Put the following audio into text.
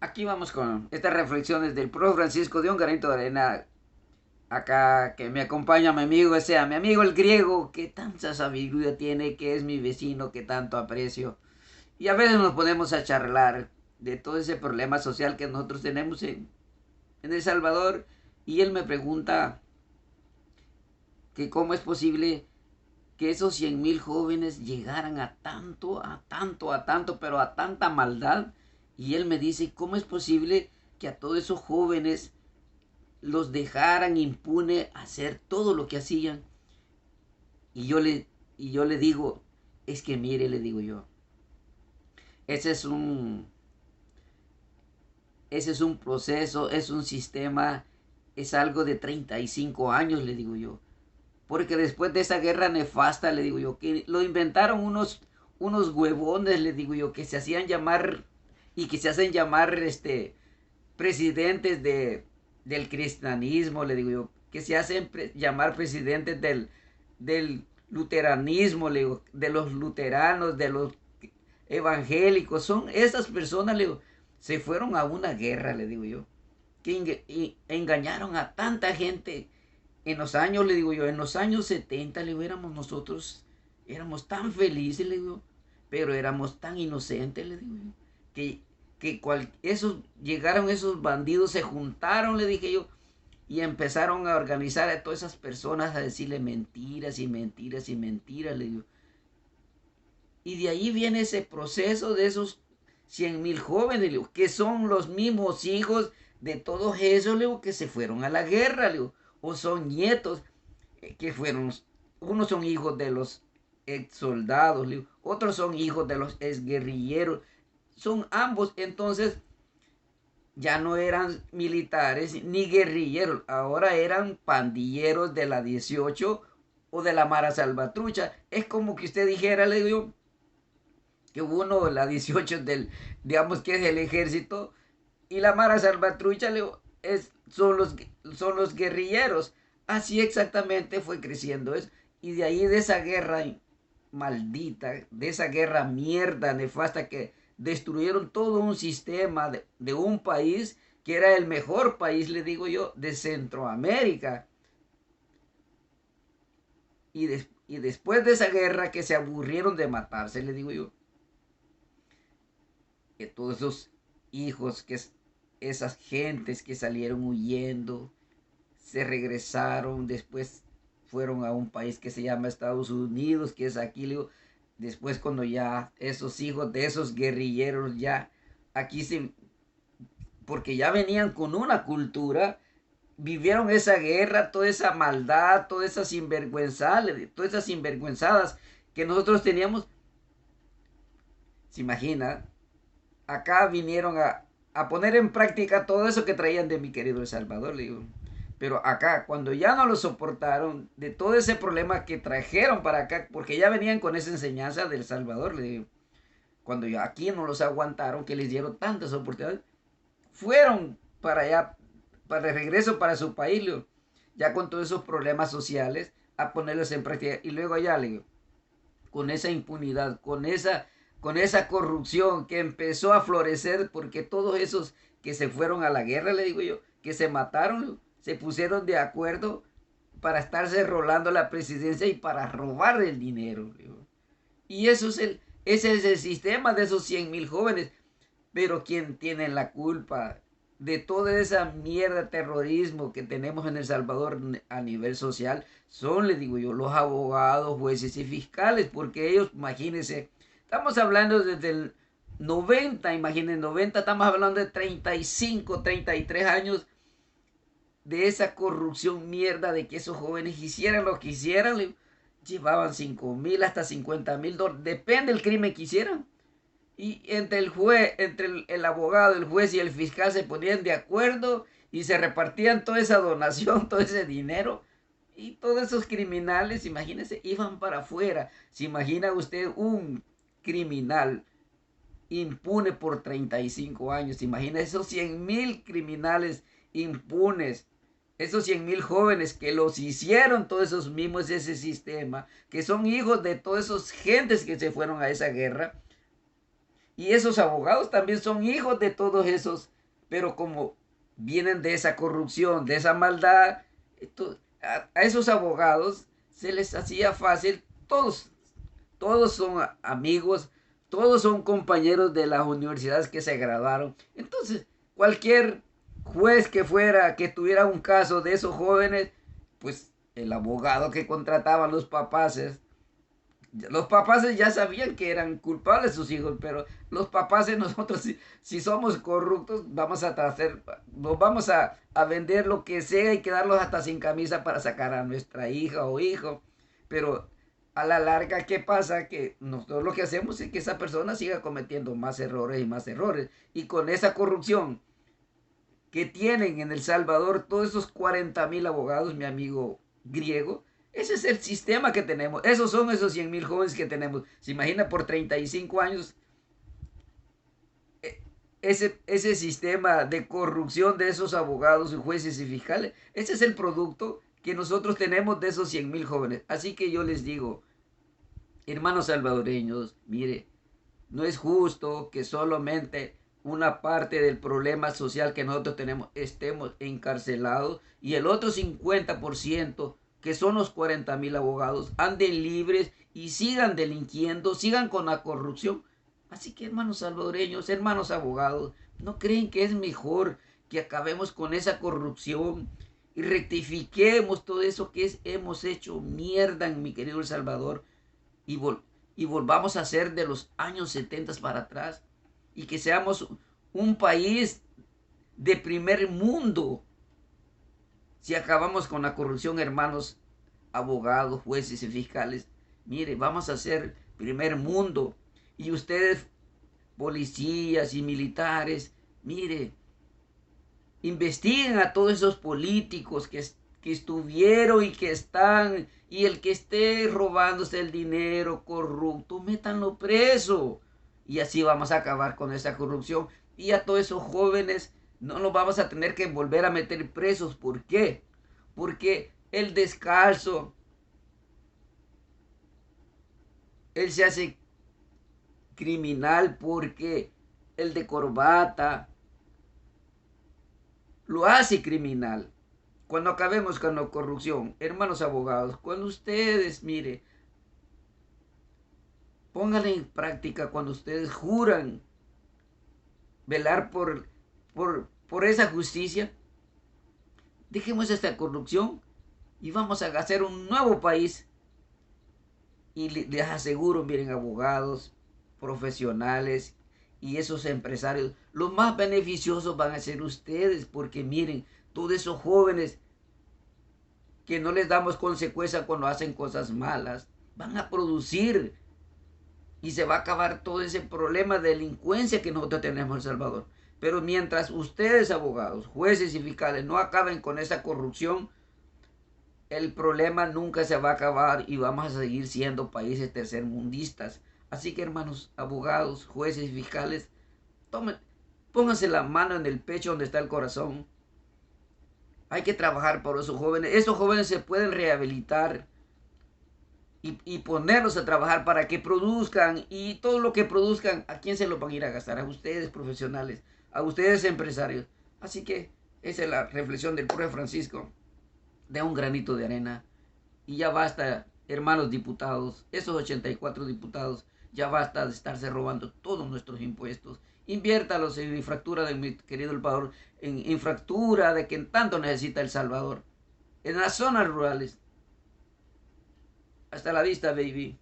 Aquí vamos con estas reflexiones del profe Francisco de un granito de arena. Acá que me acompaña mi amigo, mi amigo el griego, que tanta sabiduría tiene, que es mi vecino, que tanto aprecio. Y a veces nos ponemos a charlar de todo ese problema social que nosotros tenemos en El Salvador. Y él me pregunta que cómo es posible que esos 100.000 jóvenes llegaran a tanto, a tanto, a tanto, pero a tanta maldad. Y él me dice, ¿cómo es posible que a todos esos jóvenes los dejaran impune hacer todo lo que hacían? Y yo le, y yo le digo, es que mire, le digo yo, ese es un, ese es un proceso, es un sistema, es algo de 35 años, le digo yo. Porque después de esa guerra nefasta, le digo yo, que lo inventaron unos huevones, le digo yo, que se hacían llamar y que se hacen llamar presidentes del cristianismo, le digo yo, que se hacen llamar presidentes del luteranismo, le digo, de los luteranos, de los evangélicos. Son esas personas, le digo, se fueron a una guerra, le digo yo, que engañaron a tanta gente en los años, le digo yo, en los años 70, le digo, éramos nosotros, éramos tan felices, le digo, pero éramos tan inocentes, le digo yo, que, llegaron esos bandidos, se juntaron, le dije yo, y empezaron a organizar a todas esas personas a decirle mentiras y mentiras y mentiras, le digo. Y de ahí viene ese proceso de esos 100.000 jóvenes, le digo, que son los mismos hijos de todos esos, le digo, que se fueron a la guerra, le digo, o son nietos que fueron, unos son hijos de los ex soldados, le digo, otros son hijos de los ex guerrilleros, son ambos, entonces ya no eran militares ni guerrilleros, ahora eran pandilleros de la 18 o de la Mara Salvatrucha. Es como que usted dijera, le digo, que uno, la 18 del, digamos que es el ejército, y la Mara Salvatrucha son los guerrilleros. Así exactamente fue creciendo eso. Y de ahí de esa guerra maldita, de esa guerra mierda, nefasta, que destruyeron todo un sistema de un país que era el mejor país, le digo yo, de Centroamérica. Y después de esa guerra que se aburrieron de matarse, le digo yo, que todos esos hijos, esas gentes que salieron huyendo, se regresaron, después fueron a un país que se llama Estados Unidos, que es aquí, le digo, después cuando ya esos hijos de esos guerrilleros ya aquí se, porque ya venían con una cultura, vivieron esa guerra, toda esa maldad, todas esas sinvergüenzadas que nosotros teníamos, se imagina, acá vinieron a poner en práctica todo eso que traían de mi querido El Salvador, le digo. Pero acá, cuando ya no lo soportaron, de todo ese problema que trajeron para acá, porque ya venían con esa enseñanza del Salvador, le digo, cuando ya aquí no los aguantaron, que les dieron tantas oportunidades, fueron para allá, para el regreso para su país, le digo, ya con todos esos problemas sociales, a ponerlos en práctica. Y luego allá, le digo, con esa impunidad, con esa corrupción que empezó a florecer porque todos esos que se fueron a la guerra, le digo yo, que se mataron, se pusieron de acuerdo para estarse rolando la presidencia y para robar el dinero. Y ese es el sistema de esos 100.000 jóvenes. Pero ¿quién tiene la culpa de toda esa mierda de terrorismo que tenemos en El Salvador a nivel social? Son, le digo yo, los abogados, jueces y fiscales, porque ellos, imagínense, estamos hablando desde el 90, imagínense, 90, estamos hablando de 35, 33 años de esa corrupción mierda de que esos jóvenes hicieran lo que hicieran, llevaban 5.000 hasta 50.000 dólares, depende del crimen que hicieran. Y entre el juez, entre el abogado, el juez y el fiscal se ponían de acuerdo y se repartían toda esa donación, todo ese dinero. Y todos esos criminales, imagínense, iban para afuera. ¿Se imagina usted un criminal impune por 35 años? ¿Se imagina esos 100.000 criminales impunes? Esos 100.000 jóvenes que los hicieron todos esos mismos, ese sistema, que son hijos de todas esas gentes que se fueron a esa guerra. Y esos abogados también son hijos de todos esos pero como vienen de esa corrupción, de esa maldad, a esos abogados se les hacía fácil, todos son amigos, todos son compañeros de las universidades que se graduaron. Entonces, cualquier juez que fuera, que tuviera un caso de esos jóvenes, pues el abogado que contrataban los papás ya sabían que eran culpables sus hijos, pero los papás de nosotros, si somos corruptos, nos vamos a vender lo que sea y quedarlos hasta sin camisa para sacar a nuestra hija o hijo. Pero a la larga, ¿qué pasa? Que nosotros lo que hacemos es que esa persona siga cometiendo más errores y más errores. Y con esa corrupción que tienen en El Salvador todos esos 40,000 abogados, mi amigo griego, ese es el sistema que tenemos. Esos son esos 100,000 jóvenes que tenemos. Se imagina por 35 años ese sistema de corrupción de esos abogados, jueces y fiscales. Ese es el producto que nosotros tenemos de esos 100,000 jóvenes. Así que yo les digo, hermanos salvadoreños, mire, no es justo que solamente una parte del problema social que nosotros tenemos estemos encarcelados y el otro 50%, que son los 40,000 abogados, anden libres y sigan delinquiendo, sigan con la corrupción. Así que hermanos salvadoreños, hermanos abogados, ¿no creen que es mejor que acabemos con esa corrupción y rectifiquemos todo eso hemos hecho mierda en mi querido El Salvador y, y volvamos a ser de los años 70 para atrás y que seamos un país de primer mundo si acabamos con la corrupción, hermanos abogados, jueces y fiscales? Mire, vamos a ser primer mundo y ustedes, policías y militares, mire, investiguen a todos esos políticos que estuvieron y que están, y el que esté robándose el dinero corrupto, métanlo preso. Y así vamos a acabar con esa corrupción. Y a todos esos jóvenes no los vamos a tener que volver a meter presos. ¿Por qué? Porque el descalzo, él se hace criminal porque el de corbata lo hace criminal. Cuando acabemos con la corrupción, hermanos abogados, cuando ustedes, mire, pónganla en práctica, cuando ustedes juran velar por esa justicia, dejemos esta corrupción y vamos a hacer un nuevo país. Y les aseguro, miren, abogados, profesionales y esos empresarios, los más beneficiosos van a ser ustedes, porque miren, todos esos jóvenes que no les damos consecuencia cuando hacen cosas malas, van a producir y se va a acabar todo ese problema de delincuencia que nosotros tenemos en El Salvador. Pero mientras ustedes, abogados, jueces y fiscales, no acaben con esa corrupción, el problema nunca se va a acabar y vamos a seguir siendo países tercermundistas. Así que, hermanos, abogados, jueces y fiscales, tomen, pónganse la mano en el pecho donde está el corazón. Hay que trabajar por esos jóvenes. Esos jóvenes se pueden rehabilitar y ponerlos a trabajar para que produzcan, y todo lo que produzcan, ¿a quién se lo van a ir a gastar? A ustedes profesionales, a ustedes empresarios. Así que esa es la reflexión del profe Francisco, de un granito de arena. Y ya basta, hermanos diputados, esos 84 diputados, ya basta de estarse robando todos nuestros impuestos. Inviértalos en infraestructura de mi querido El Salvador, en infraestructura de que tanto necesita El Salvador, en las zonas rurales. Hasta la vista, baby.